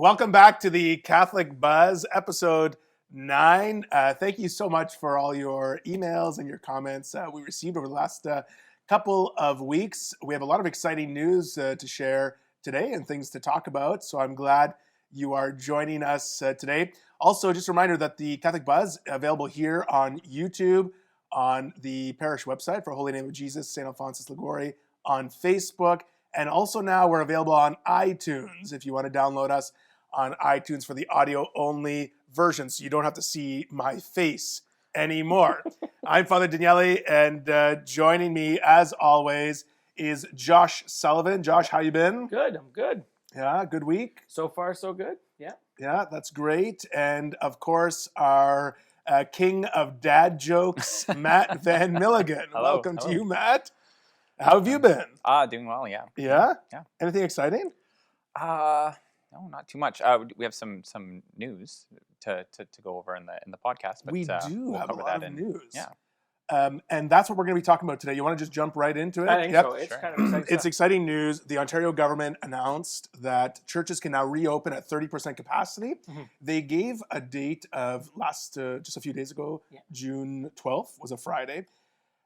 Welcome back to the Catholic Buzz, episode 9. Thank you so much for all your emails and your comments we received over the last couple of weeks. We have a lot of exciting news to share today and things to talk about, so I'm glad you are joining us today. Also, just a reminder that the Catholic Buzz available here on YouTube, on the parish website for Holy Name of Jesus, St. Alphonsus Liguori, on Facebook, and also now we're available on iTunes if you want to download us on iTunes for the audio-only version, so you don't have to see my face anymore. I'm Father Daniele, and joining me, as always, is Josh Sullivan. Josh, how you been? Good, I'm good. Yeah, good week? So far, so good, yeah. Yeah, that's great. And, of course, our king of dad jokes, Matt Van Milligan. Hello. Welcome to you, Matt. How have you been? Doing well, yeah. Yeah? Yeah. Anything exciting? No, not too much. We have some news to go over in the podcast. But We do we'll have a cover lot that of news. Yeah. And that's what we're going to be talking about today. You want to just jump right into it? I think so. It's Sure. kind of exciting It's stuff. exciting news. The Ontario government announced that churches can now reopen at 30% capacity. Mhm. They gave a date of just a few days ago, Yeah. June 12th was a Friday.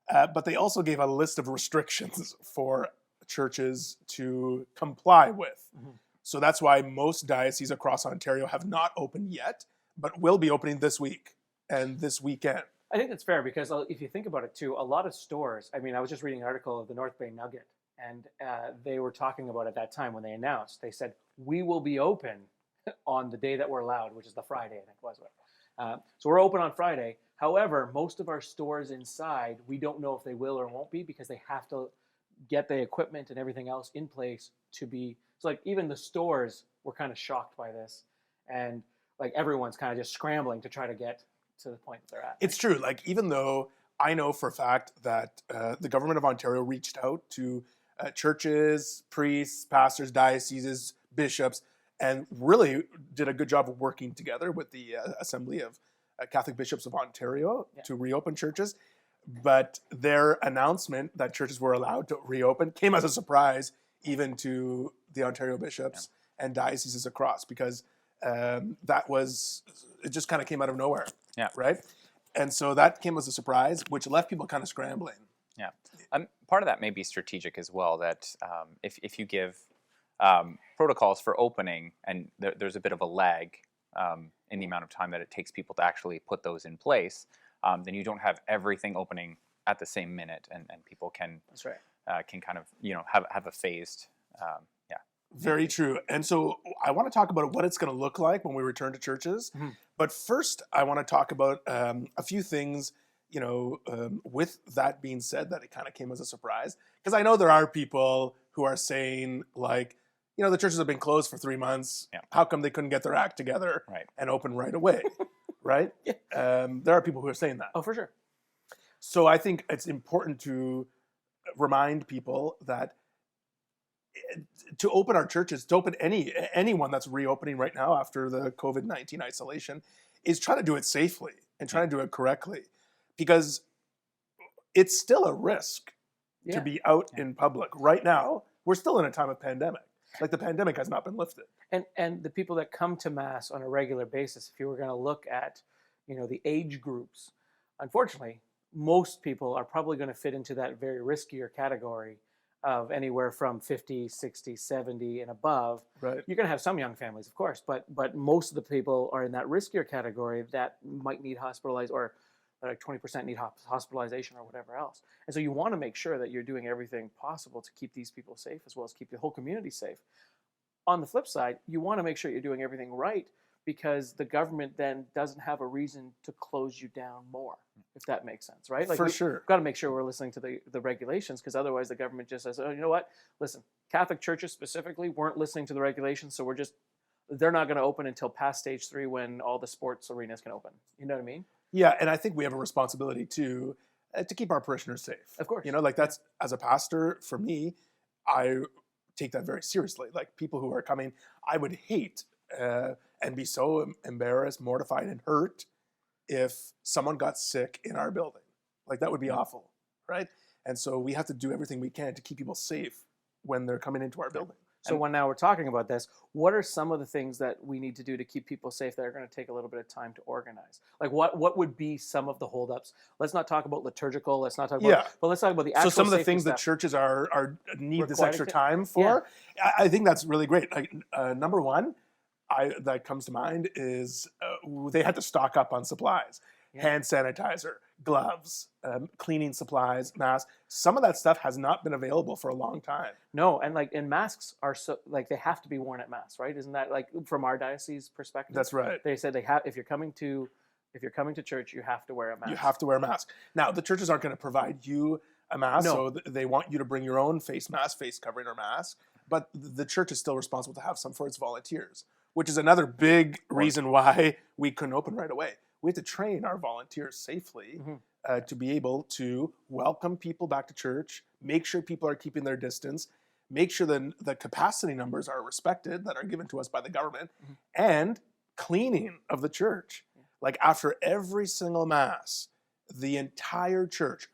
But they also gave a list of restrictions for churches to comply with. Mhm. So that's why most dioceses across Ontario have not opened yet, but will be opening this week and this weekend. I think that's fair because if you think about it too, a lot of stores, I mean, I was just reading an article of the North Bay Nugget, and they were talking about at that time when they announced, they said, we will be open on the day that we're allowed, which is the Friday, I think was it. So we're open on Friday. However, most of our stores inside, we don't know if they will or won't be because they have to get the equipment and everything else in place to be. So like even the stores were kind of shocked by this, and like everyone's kind of just scrambling to try to get to the point that they're at. It's true. Like, even though I know for a fact that the government of Ontario reached out to churches, priests, pastors, dioceses, bishops, and really did a good job of working together with the Assembly of Catholic Bishops of Ontario to reopen churches. But their announcement that churches were allowed to reopen came as a surprise even to the Ontario bishops and dioceses across, because it just kind of came out of nowhere. Yeah. Right? And so that came as a surprise, which left people kind of scrambling. Yeah. Part of that may be strategic as well, that if you give protocols for opening and there's a bit of a lag in the amount of time that it takes people to actually put those in place, then you don't have everything opening at the same minute, and people can That's right. can kind of have a phased Very true. And so I want to talk about what it's going to look like when we return to churches. Mhm. But first, I want to talk about a few things, with that being said, that it kind of came as a surprise. Because I know there are people who are saying, like, the churches have been closed for 3 months. Yeah. How come they couldn't get their act together Right. and open right away? Right? Yeah. There are people who are saying that. Oh, for sure. So I think it's important to remind people that to open our churches, to open anyone that's reopening right now after the COVID-19 isolation, is trying to do it safely and trying to do it correctly, because it's still a risk to be out in public. Right now, we're still in a time of pandemic. Like, the pandemic has not been lifted. And the people that come to Mass on a regular basis, if you were going to look at, the age groups, unfortunately, most people are probably going to fit into that very riskier category of anywhere from 50, 60, 70 and above. Right. You're going to have some young families, of course, but most of the people are in that riskier category that might need hospitalized, or like 20% need hospitalization or whatever else. And so you want to make sure that you're doing everything possible to keep these people safe, as well as keep the whole community safe. On the flip side, you want to make sure you're doing everything right, because the government then doesn't have a reason to close you down more, if that makes sense, right? For sure. We've got to make sure we're listening to the regulations, because otherwise the government just says, oh, you know what? Listen, Catholic churches specifically weren't listening to the regulations, so they're not going to open until past stage 3, when all the sports arenas can open. You know what I mean? Yeah, and I think we have a responsibility to keep our parishioners safe. Of course. That's, as a pastor, for me, I take that very seriously. Like, people who are coming, I would hate and be so embarrassed, mortified, and hurt if someone got sick in our building. Like, that would be awful, right? And so we have to do everything we can to keep people safe when they're coming into our building. So And- when now we're talking about this, what are some of the things that we need to do to keep people safe that are going to take a little bit of time to organize? Like what would be some of the holdups? Let's not talk about liturgical. Let's not talk about, Yeah. but let's talk about the So actual some of the safety things that stuff. churches are need this Required extra to- time for, I think that's really great. Like number one, that comes to mind is they had to stock up on supplies, Yeah. hand sanitizer, gloves, cleaning supplies, masks. Some of that stuff has not been available for a long time. No, and masks are so like they have to be worn at mass, right? Isn't that like from our diocese perspective? That's right. They said if you're coming to church, you have to wear a mask. You have to wear a mask. Now, the churches aren't going to provide you a mask, No. so they want you to bring your own face mask, face covering, or mask. But the church is still responsible to have some for its volunteers, which is another big reason why we couldn't open right away. We have to train our volunteers safely to be able to welcome people back to church, make sure people are keeping their distance, make sure the capacity numbers are respected that are given to us by the government, and cleaning of the church. Like after every single mass, the entire church,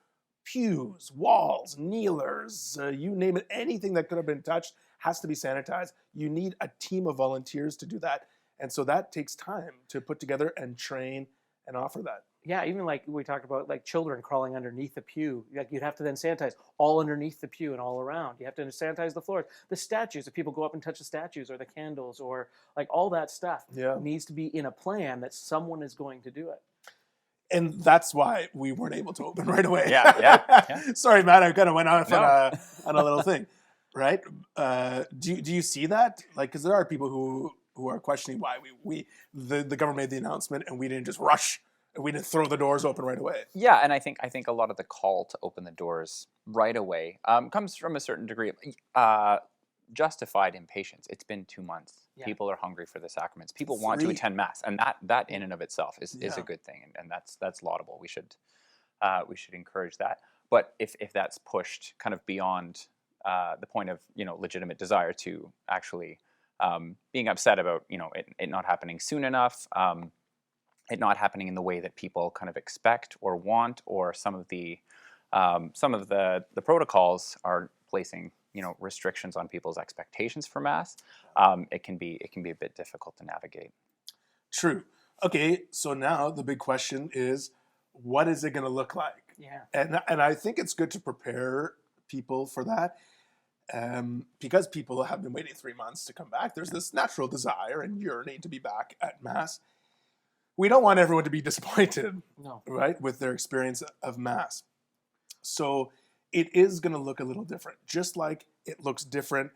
pews, walls, kneelers, you name it, anything that could have been touched has to be sanitized. You need a team of volunteers to do that. And so that takes time to put together and train and offer that. Yeah, even like we talked about, like children crawling underneath the pew. Like you'd have to then sanitize all underneath the pew and all around. You have to sanitize the floors, the statues. If people go up and touch the statues or the candles or like all that stuff needs to be in a plan that someone is going to do it. And that's why we weren't able to open right away. Yeah. Sorry, Matt, I kind of went off on a little thing, right? Do you see that? Like, because there are people who are questioning why the government made the announcement and we didn't just rush. We didn't throw the doors open right away. Yeah, and I think a lot of the call to open the doors right away comes from a certain degree of justified impatience. It's been 2 months. Yeah. People are hungry for the sacraments. People want to attend mass, and that in and of itself is a good thing, and that's laudable. We should encourage that. But if that's pushed kind of beyond the point of legitimate desire to actually being upset about it not happening soon enough. It not happening in the way that people kind of expect or want, or some of the protocols are placing restrictions on people's expectations for mass. It can be a bit difficult to navigate. True. Okay, so now the big question is, what is it going to look like? Yeah. And I think it's good to prepare people for that. Because people have been waiting 3 months to come back. There's this natural desire and yearning to be back at mass. We don't want everyone to be disappointed, right, with their experience of mass. So it is going to look a little different, just like it looks different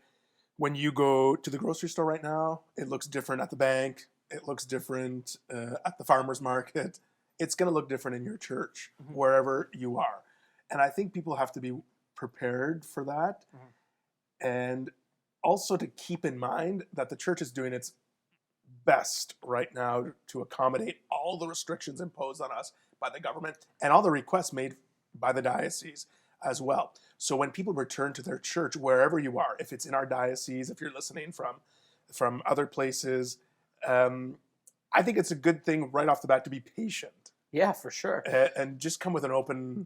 when you go to the grocery store right now. It looks different at the bank. It looks different at the farmer's market. It's going to look different in your church, wherever you are. And I think people have to be prepared for that. And also to keep in mind that the church is doing its best right now to accommodate all the restrictions imposed on us by the government and all the requests made by the diocese as well. So when people return to their church, wherever you are, if it's in our diocese, if you're listening from other places, I think it's a good thing right off the bat to be patient. Yeah, for sure. And just come with an open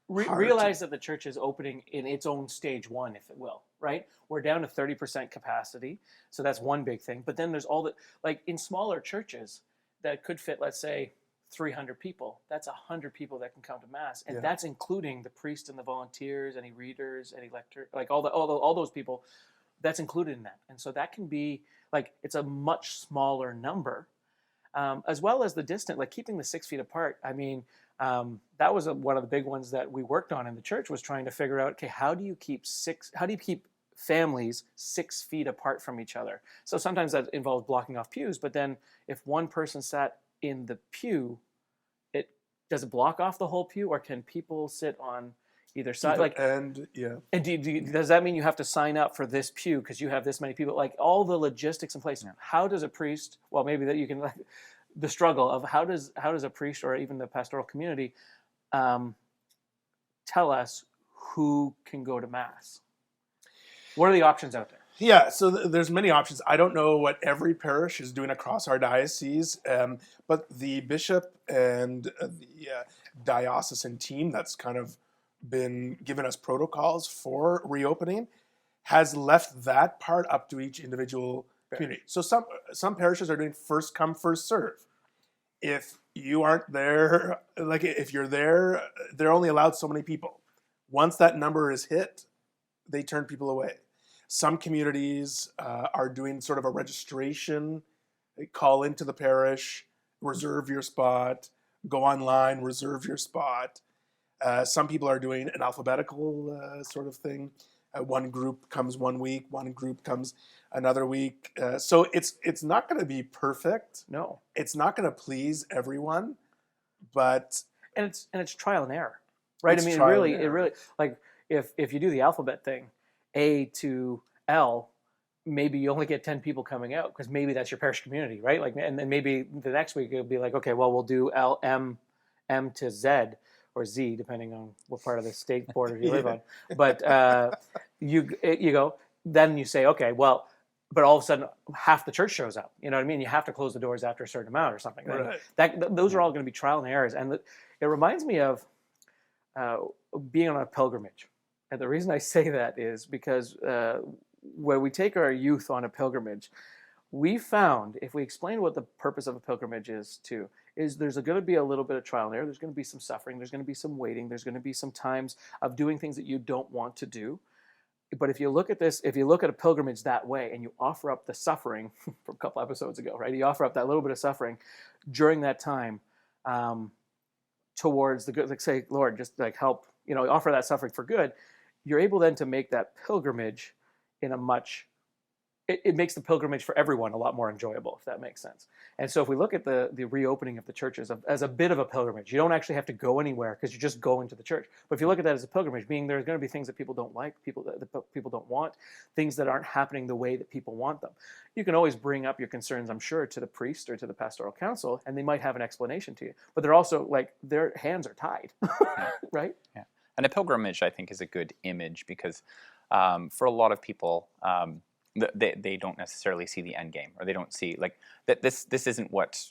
realize that the church is opening in its own stage one, if it will, right? We're down to 30% capacity. So that's one big thing. But then there's all the, like in smaller churches that could fit, let's say, 300 people. That's 100 people that can come to mass. And that's including the priest and the volunteers, any readers, any lector, like all those people. That's included in that. And so that can be like, it's a much smaller number, as well as the distance, like keeping the 6 feet apart. I mean, that was one of the big ones that we worked on in the church, was trying to figure out, okay, how do you keep families 6 feet apart from each other? So sometimes that involves blocking off pews, but then if one person sat in the pew, does it block off the whole pew, or can people sit on either side? And does that mean you have to sign up for this pew because you have this many people? Like all the logistics in place. Yeah. How does a priest? Well, maybe that you can. The struggle of how does a priest or even the pastoral community tell us who can go to mass? What are the options out there? Yeah, so there's many options. I don't know what every parish is doing across our diocese, but the bishop and the diocesan team that's kind of been giving us protocols for reopening has left that part up to each individual community. So some parishes are doing first come, first serve. If you aren't there, like if you're there, they're only allowed so many people. Once that number is hit, they turn people away. Some communities are doing sort of a registration. They call into the parish, reserve your spot, go online, reserve your spot. Some people are doing an alphabetical sort of thing. One group comes one week, one group comes another week. So it's not going to be perfect. No. It's not going to please everyone, but And it's trial and error, right? It's I mean, trial it and error. really, like if you do the alphabet thing, A to L, maybe you only get 10 people coming out because maybe that's your parish community, right? Like, and then maybe the next week it'll be like, okay, well, we'll do L, M to Z or Z, depending on what part of the state border you live Yeah. on. But you go, then you say, okay, well, but all of a sudden half the church shows up. You know what I mean? You have to close the doors after a certain amount or something. Right. Those are all going to be trial and errors. And it reminds me of being on a pilgrimage. And the reason I say that is because when we take our youth on a pilgrimage, we found, if we explain what the purpose of a pilgrimage is there's going to be a little bit of trial and error. There's going to be some suffering. There's going to be some waiting. There's going to be some times of doing things that you don't want to do. But if you look at this, if you look at a pilgrimage that way and you offer up the suffering from a couple episodes ago, right? You offer up that little bit of suffering during that time towards the good, like say, Lord, just like help, offer that suffering for good. You're able then to make that pilgrimage in a much, it makes the pilgrimage for everyone a lot more enjoyable, if that makes sense. And so if we look at the reopening of the churches as a bit of a pilgrimage, you don't actually have to go anywhere because you're just going to the church. But if you look at that as a pilgrimage, meaning there's going to be things that people don't like, people don't want, things that aren't happening the way that people want them. You can always bring up your concerns, I'm sure, to the priest or to the pastoral council, and they might have an explanation to you. But they're also like, their hands are tied, right? Yeah. And a pilgrimage, I think, is a good image because for a lot of people, they don't necessarily see the end game, or they don't see like that. This isn't what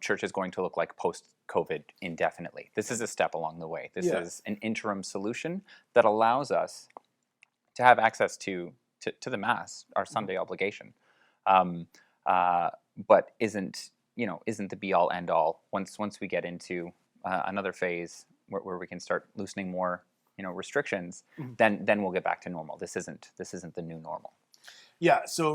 church is going to look like post-COVID indefinitely. This is a step along the way. This is an interim solution that allows us to have access to the Mass, our Sunday obligation, but isn't the be all end all. Once we get into another phase where we can start loosening more restrictions, then we'll get back to normal. This isn't the new normal. Yeah, so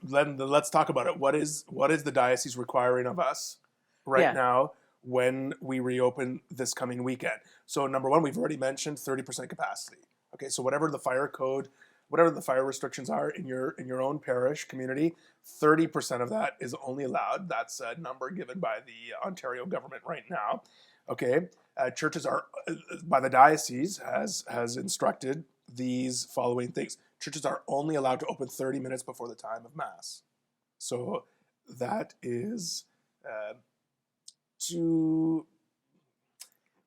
let's talk about it. What is the diocese requiring of us right now when we reopen this coming weekend? So number one, we've already mentioned 30% capacity. Okay, so whatever the fire code, whatever the fire restrictions are in your own parish community, 30% of that is only allowed. That's a number given by the Ontario government right now. Okay, churches are by the diocese has instructed these following things. Churches are only allowed to open 30 minutes before the time of Mass. So that is to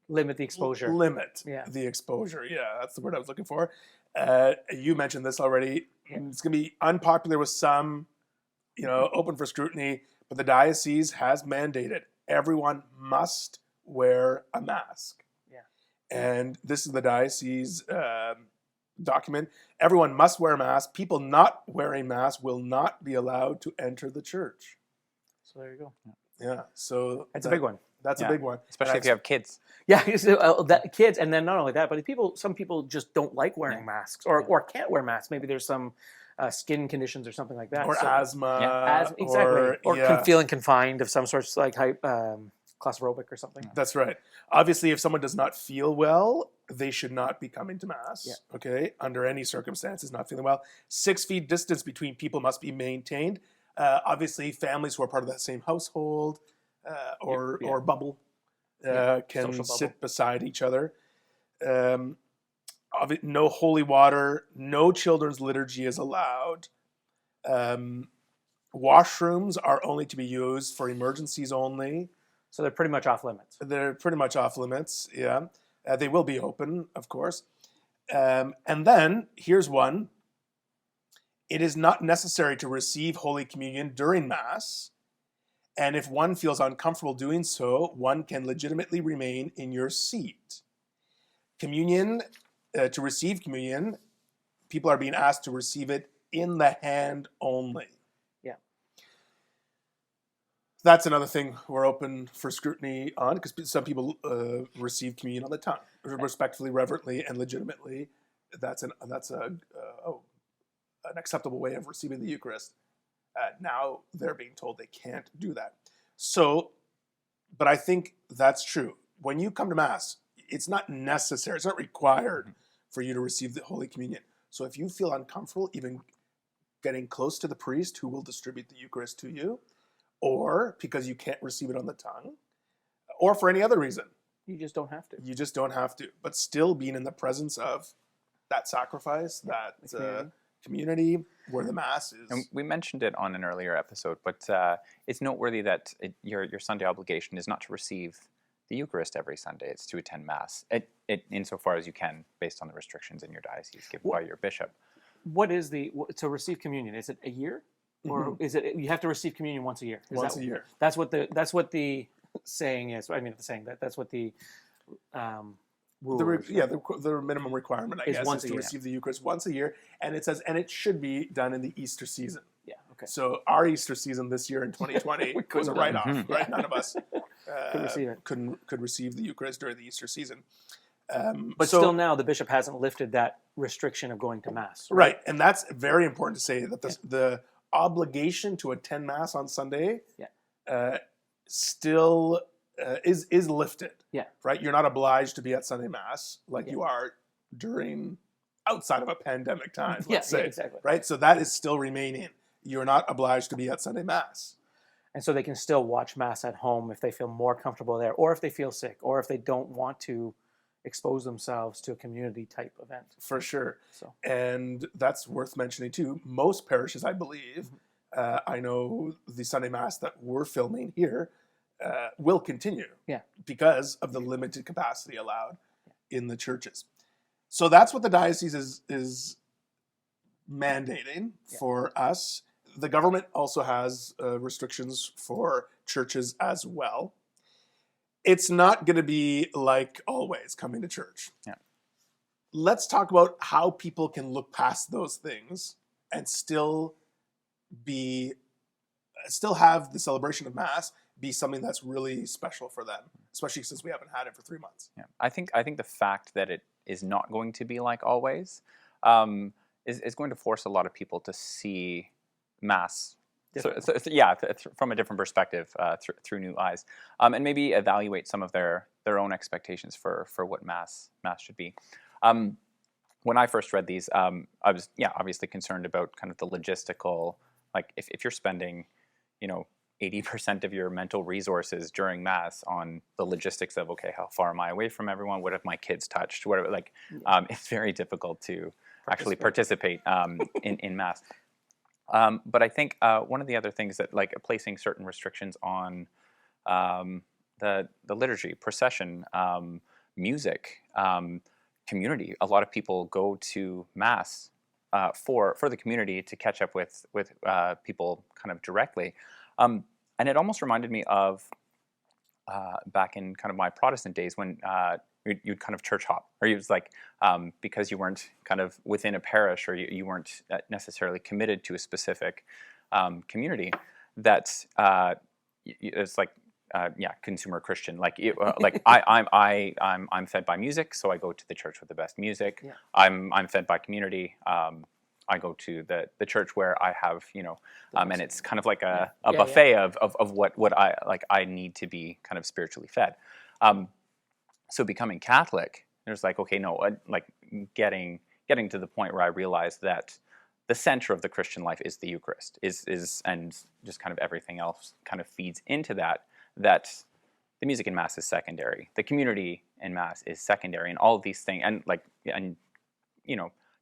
limit the exposure. The exposure. Yeah, that's the word I was looking for. You mentioned this already. It's going to be unpopular with some, open for scrutiny, but the diocese has mandated everyone must wear a mask. Yeah. And this is the diocese document. Everyone must wear a mask. People not wearing masks will not be allowed to enter the church. So there you go. Yeah. So that's a big one. That's a big one. Especially if you have kids. Yeah, kids, and then not only that, but some people just don't like wearing masks or can't wear masks. Maybe there's some skin conditions or something like that. Or asthma. Exactly. Or feeling confined of some sort, like claustrophobic or something. That's right. Obviously, if someone does not feel well, they should not be coming to Mass. Yeah. Okay, under any circumstances, not feeling well. 6 feet distance between people must be maintained. Obviously, families who are part of that same household or bubble can sit beside each other. No holy water, no children's liturgy is allowed. Washrooms are only to be used for emergencies only. So they're pretty much off limits. They're pretty much off limits, yeah. They will be open, of course. And then, here's one. It is not necessary to receive Holy Communion during Mass. And if one feels uncomfortable doing so, one can legitimately remain in your seat. Communion, to receive communion, people are being asked to receive it in the hand only. Yeah. That's another thing we're open for scrutiny on, because some people receive communion on the tongue, respectfully, reverently, and legitimately. That's an acceptable way of receiving the Eucharist. Now they're being told they can't do that. So, but I think that's true. When you come to Mass, it's not necessary, it's not required for you to receive the Holy Communion. So if you feel uncomfortable even getting close to the priest who will distribute the Eucharist to you, or because you can't receive it on the tongue, or for any other reason, You just don't have to. you just don't have to. But still being in the presence of that sacrifice, that community where the Mass is. And we mentioned it on an earlier episode, but it's noteworthy that your Sunday obligation is not to receive the Eucharist every Sunday. It's to attend Mass, insofar as you can, based on the restrictions in your diocese given by your bishop. What is to receive communion? Is it a year, or is it you have to receive communion once a year? Once a year. That's what the saying is. I mean, the saying that's what the rule. The minimum requirement, I Is guess, once is a to year. receive the Eucharist once a year, and it says, and it should be done in the Easter season. Yeah. Okay. So our Easter season this year in 2020 was a write-off, right? None of us Could receive it. could receive the Eucharist during the Easter season. But still, now the bishop hasn't lifted that restriction of going to Mass. Right, and that's very important to say that the obligation to attend Mass on Sunday still is lifted. Yeah. Right, you're not obliged to be at Sunday Mass like you are during outside of a pandemic time. Let's say, exactly. right, so that is still remaining. You're not obliged to be at Sunday Mass. And so they can still watch Mass at home if they feel more comfortable there, or if they feel sick, or if they don't want to expose themselves to a community type event. For sure. So. And that's worth mentioning too. Most parishes, I believe, I know the Sunday Mass that we're filming here will continue because of the limited capacity allowed in the churches. So that's what the diocese is mandating for us. The government also has restrictions for churches as well. It's not going to be like always coming to church. Yeah. Let's talk about how people can look past those things and still have the celebration of Mass be something that's really special for them, especially since we haven't had it for 3 months. Yeah, I think the fact that it is not going to be like always is going to force a lot of people to see Mass. From a different perspective, through new eyes, and maybe evaluate some of their own expectations for what Mass should be. When I first read these, I was obviously concerned about kind of the logistical, like if you're spending, 80% of your mental resources during Mass on the logistics of, okay, how far am I away from everyone? What have my kids touched? Whatever, it's very difficult to actually participate in Mass. But I think one of the other things that, like, placing certain restrictions on the liturgy, procession, music, community. A lot of people go to Mass for the community to catch up with people kind of directly, and it almost reminded me of back in kind of my Protestant days when you'd kind of church hop, or you was like, because you weren't kind of within a parish, or you weren't necessarily committed to a specific community, that it's like consumer Christian. Like I'm fed by music, so I go to the church with the best music. Yeah. I'm fed by community. I go to the church where I have, and it's kind of like a buffet of what I need to be kind of spiritually fed. So becoming Catholic, there's like, okay, no, like getting to the point where I realized that the center of the Christian life is the Eucharist, is and just kind of everything else kind of feeds into that the music in Mass is secondary, the community in Mass is secondary, and all of these things, and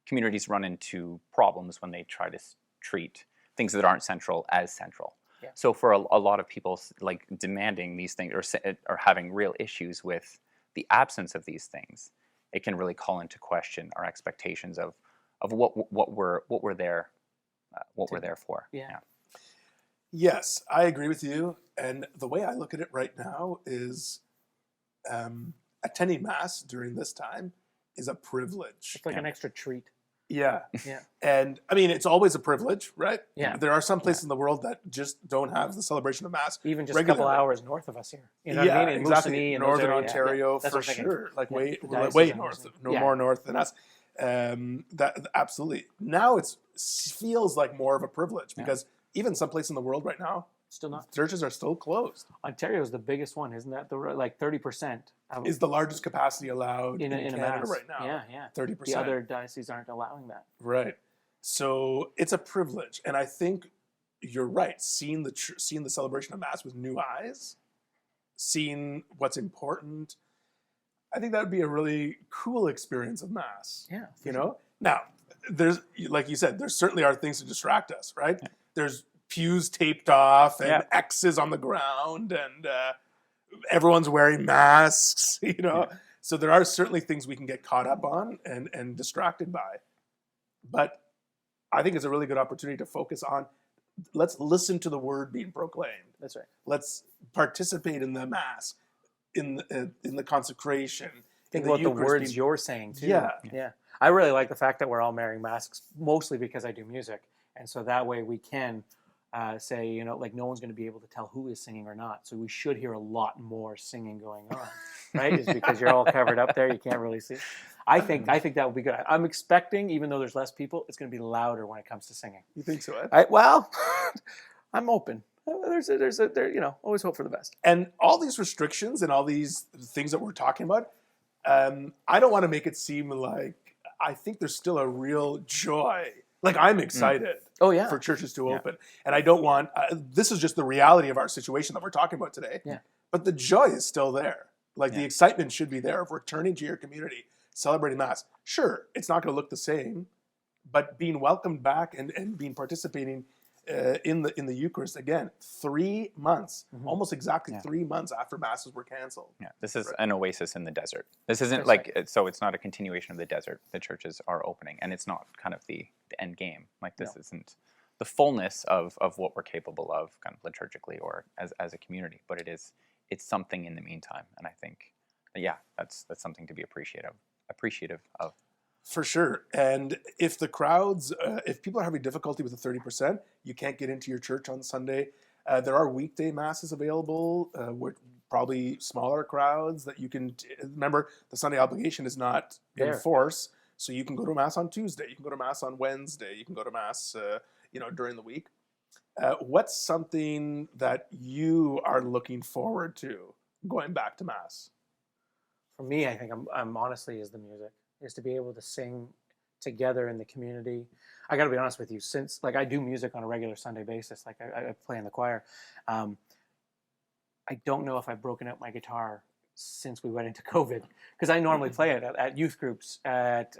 communities run into problems when they try to treat things that aren't central as central. Yeah. So for a lot of people, like, demanding these things or having real issues with the absence of these things, it can really call into question our expectations of what we're there for. Yeah. Yes, I agree with you. And the way I look at it right now is attending Mass during this time is a privilege. It's like an extra treat. Yeah. Yeah. And I mean, it's always a privilege, right? Yeah. There are some places in the world that just don't have the celebration of Mass. Even just regularly. a couple hours north of us here. You know what I mean? In exactly. Moosonee and Northern those areas. Ontario, That's for what I'm thinking. sure. Like Yeah, way, the way diocese north, of no Moosonee. more north than us. That absolutely. Now it feels like more of a privilege because even some place in the world right now, Still not. churches are still closed. Ontario is the biggest one, isn't that? Like 30% Is the largest capacity allowed in in a Canada mass right now? Yeah. 30%. The other dioceses aren't allowing that. Right. So it's a privilege, and I think you're right. Seeing the celebration of Mass with new eyes, seeing what's important, I think that would be a really cool experience of Mass. Yeah. You know. Now, there's, like you said, there certainly are things to distract us, right? Yeah. There's pews taped off and Yeah. X's on the ground, and everyone's wearing masks. You know. Yeah. So there are certainly things we can get caught up on and distracted by, but I think it's a really good opportunity to focus on, let's listen to the word being proclaimed. That's right. Let's participate in the Mass, in the consecration. Think in about the Eucharist words being- you're saying too. Yeah. Yeah. I really like the fact that we're all wearing masks, mostly because I do music. And so that way we can say, you know, like no one's going to be able to tell who is singing or not. So we should hear a lot more singing going on, right? Is because you're all covered up there. You can't really see. I think that would be good. I'm expecting, even though there's less people, it's going to be louder when it comes to singing. You think so, Ed? Well, I'm open. You know, always hope for the best. And all these restrictions and all these things that we're talking about, I don't want to make it seem like, I think there's still a real joy. Like, I'm excited Oh yeah. for churches to open. And I don't want, this is just the reality of our situation that we're talking about today. Yeah. But the joy is still there. Like, the excitement should be there of returning to your community, celebrating Mass. Sure, it's not going to look the same, but being welcomed back and being participating in the Eucharist again, 3 months, almost exactly 3 months after Masses were canceled. Yeah, this is an oasis in the desert. This isn't That's so it's not a continuation of the desert. The churches are opening, and it's not kind of the end game. Like this isn't the fullness of what we're capable of, kind of liturgically or as a community. But it's something in the meantime, and I think, that's something to be appreciative of. For sure. And if the crowds, if people are having difficulty with the 30%, you can't get into your church on Sunday. There are weekday Masses available with probably smaller crowds that you can, remember, the Sunday obligation is not in force. So you can go to Mass on Tuesday, you can go to Mass on Wednesday, you can go to Mass, during the week. What's something that you are looking forward to going back to Mass? For me, I think I'm honestly is the music, is to be able to sing together in the community. I got to be honest with you, since like I do music on a regular Sunday basis, like I play in the choir. I don't know if I've broken out my guitar since we went into COVID, because I normally play it at youth groups at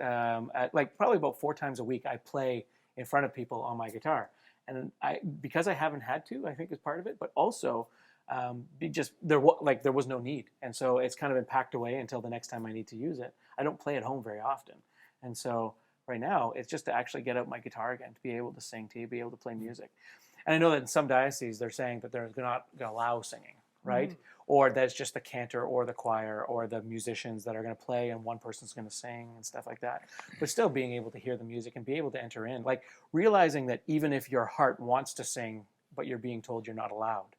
like probably about 4 times a week. I play in front of people on my guitar, and because I haven't had to, I think is part of it, but also there was no need, and so it's kind of been packed away until the next time I need to use it. I don't play at home very often, and so right now it's just to actually get out my guitar again, to be able to sing, to be able to play music. And I know that in some dioceses they're saying that they're not going to allow singing, right? Or that it's just the cantor or the choir or the musicians that are going to play and one person's going to sing and stuff like that. But still being able to hear the music and be able to enter in, like realizing that even if your heart wants to sing, but you're being told you're not allowed,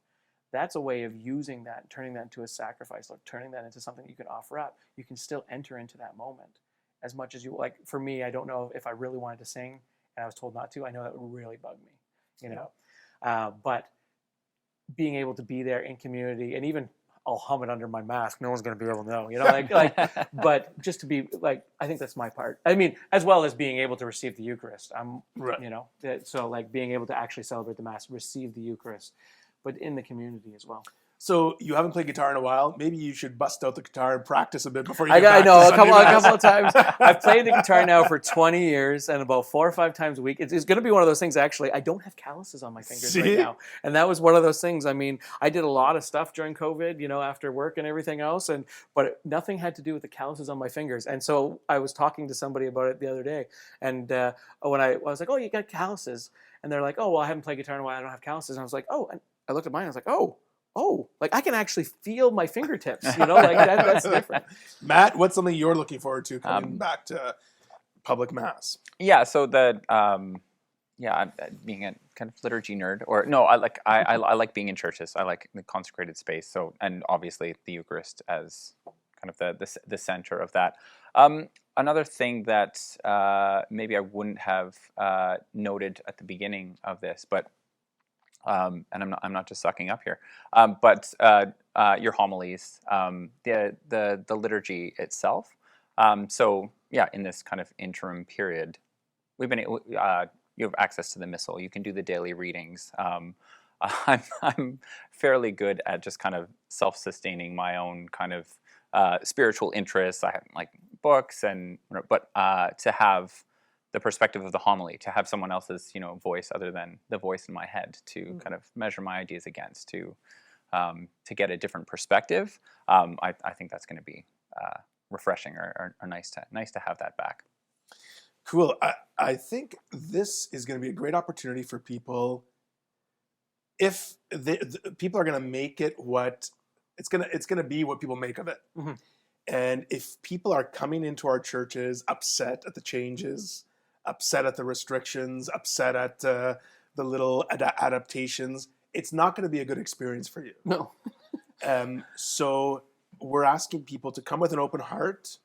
that's a way of using that, turning that into a sacrifice, like turning that into something you can offer up. You can still enter into that moment as much as you like. For me, I don't know if I really wanted to sing and I was told not to. I know that would really bug me, but being able to be there in community, and even I'll hum it under my mask. No one's going to be able to know, but just to be like, I think that's my part. I mean, as well as being able to receive the Eucharist. So like being able to actually celebrate the Mass, receive the Eucharist, but in the community as well. So you haven't played guitar in a while. Maybe you should bust out the guitar and practice a bit before you. I get know back a to couple of times. I've played the guitar now for 20 years, and about 4 or 5 times a week. It's going to be one of those things. Actually, I don't have calluses on my fingers right now, and that was one of those things. I mean, I did a lot of stuff during COVID, after work and everything else, but nothing had to do with the calluses on my fingers. And so I was talking to somebody about it the other day, and when I was like, "Oh, you got calluses," and they're like, "Oh, well, I haven't played guitar in a while. I don't have calluses." And I was like, "Oh," and I looked at mine. I was like, "Oh, like I can actually feel my fingertips, like that's different." Matt, what's something you're looking forward to coming back to public mass? Yeah, so I'm being a kind of liturgy nerd, or no, I like being in churches. I like the consecrated space. So, and obviously the Eucharist as kind of the center of that. Another thing that maybe I wouldn't have noted at the beginning of this, but and I'm not just sucking up here, but your homilies, the liturgy itself. So yeah, in this kind of interim period, we've been you have access to the missal. You can do the daily readings. I'm fairly good at just kind of self-sustaining my own kind of spiritual interests. I have like books but to have the perspective of the homily, to have someone else's voice other than the voice in my head to kind of measure my ideas against, to get a different perspective. I think that's going to be refreshing or nice to have that back. Cool. I think this is going to be a great opportunity for people. If people are going to make it what it's going to be what people make of it. Mm-hmm. And if people are coming into our churches upset at the changes, upset at the restrictions, upset at the little adaptations, it's not going to be a good experience for you. No. So we're asking people to come with an open heart,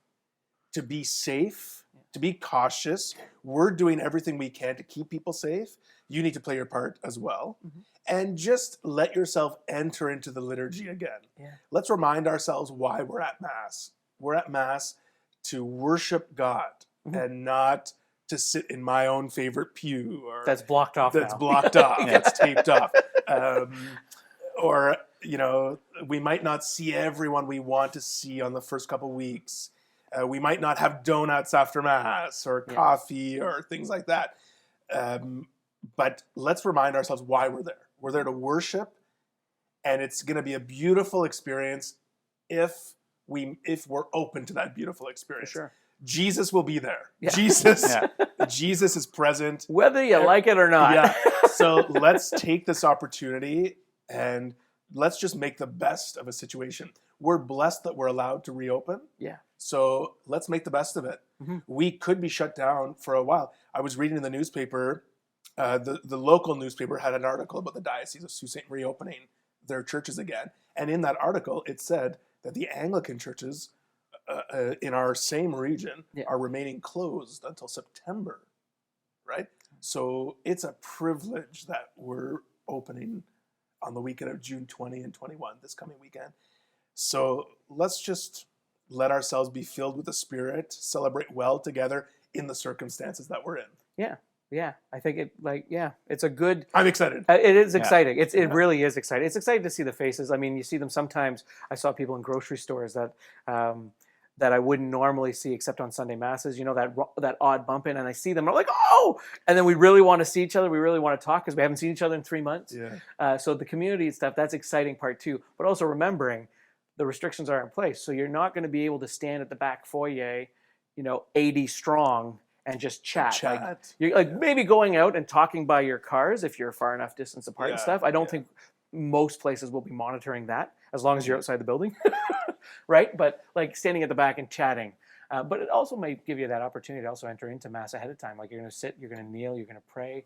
to be safe, to be cautious. We're doing everything we can to keep people safe. You need to play your part as well. Mm-hmm. And just let yourself enter into the liturgy again. Yeah. Let's remind ourselves why we're at Mass. We're at Mass to worship God, mm-hmm. and not to sit in my own favorite pew. That's blocked off That's now. blocked off. That's taped off. Or, we might not see everyone we want to see on the first couple weeks. We might not have donuts after Mass or coffee or things like that. But let's remind ourselves why we're there. We're there to worship, and it's going to be a beautiful experience if we're open to that beautiful experience. For sure. Jesus will be there. Yeah. Jesus is present. Whether you like it or not. Yeah. So let's take this opportunity and let's just make the best of a situation. We're blessed that we're allowed to reopen. Yeah. So let's make the best of it. Mm-hmm. We could be shut down for a while. I was reading in the newspaper, the local newspaper had an article about the Diocese of Sault Ste. Reopening their churches again. And in that article, it said that the Anglican churches in our same region are remaining closed until September, right? So it's a privilege that we're opening on the weekend of June 20 and 21, this coming weekend. So let's just let ourselves be filled with the Spirit, celebrate well together in the circumstances that we're in. Yeah. Yeah, I think it's a good... I'm excited. It is exciting. It really is exciting. It's exciting to see the faces. I mean, you see them sometimes. I saw people in grocery stores that I wouldn't normally see except on Sunday Masses, that odd bump in, and I see them, and I'm like, oh! And then we really want to see each other. We really want to talk because we haven't seen each other in 3 months. Yeah. So the community stuff, that's exciting part too. But also remembering the restrictions are in place. So you're not going to be able to stand at the back foyer, 80 strong, and just chat. You're maybe going out and talking by your cars if you're far enough distance apart and stuff. I don't think most places will be monitoring that as long as you're outside the building, right? But standing at the back and chatting. But it also may give you that opportunity to also enter into Mass ahead of time. You're going to sit, you're going to kneel, you're going to pray,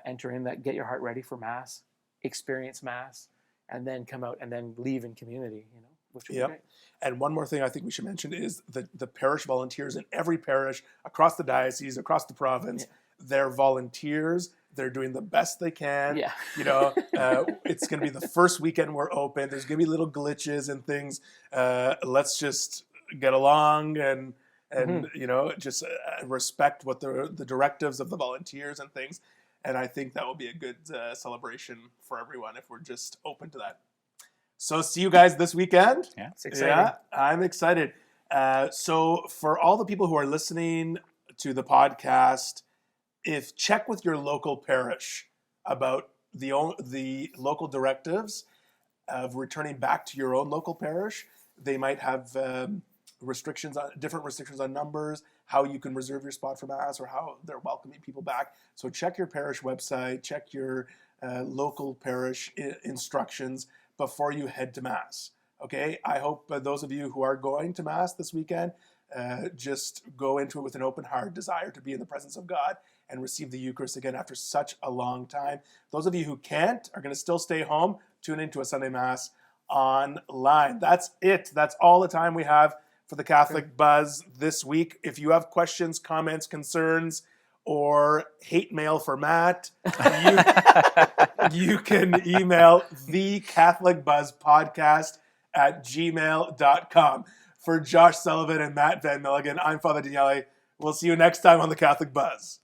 enter in that, get your heart ready for Mass, experience Mass, and then come out and then leave in community, which would be great. And one more thing I think we should mention is the parish volunteers in every parish across the diocese, across the province. Yeah. They're volunteers. They're doing the best they can. Yeah. It's going to be the first weekend we're open. There's going to be little glitches and things. Let's just get along and just respect what the directives of the volunteers and things. And I think that will be a good celebration for everyone if we're just open to that. So see you guys this weekend. Yeah, it's exciting. Yeah, I'm excited. So for all the people who are listening to the podcast, check with your local parish about the local directives of returning back to your own local parish. They might have different restrictions on numbers, how you can reserve your spot for Mass, or how they're welcoming people back. So check your parish website, check your local parish instructions before you head to Mass. Okay, I hope those of you who are going to Mass this weekend just go into it with an open heart, desire to be in the presence of God and receive the Eucharist again after such a long time. Those of you who can't are going to still stay home, tune into a Sunday Mass online. That's it. That's all the time we have for the Catholic Buzz this week. If you have questions, comments, concerns, or hate mail for Matt, you can email thecatholicbuzzpodcast@gmail.com. For Josh Sullivan and Matt Van Milligan, I'm Father Daniele. We'll see you next time on the Catholic Buzz.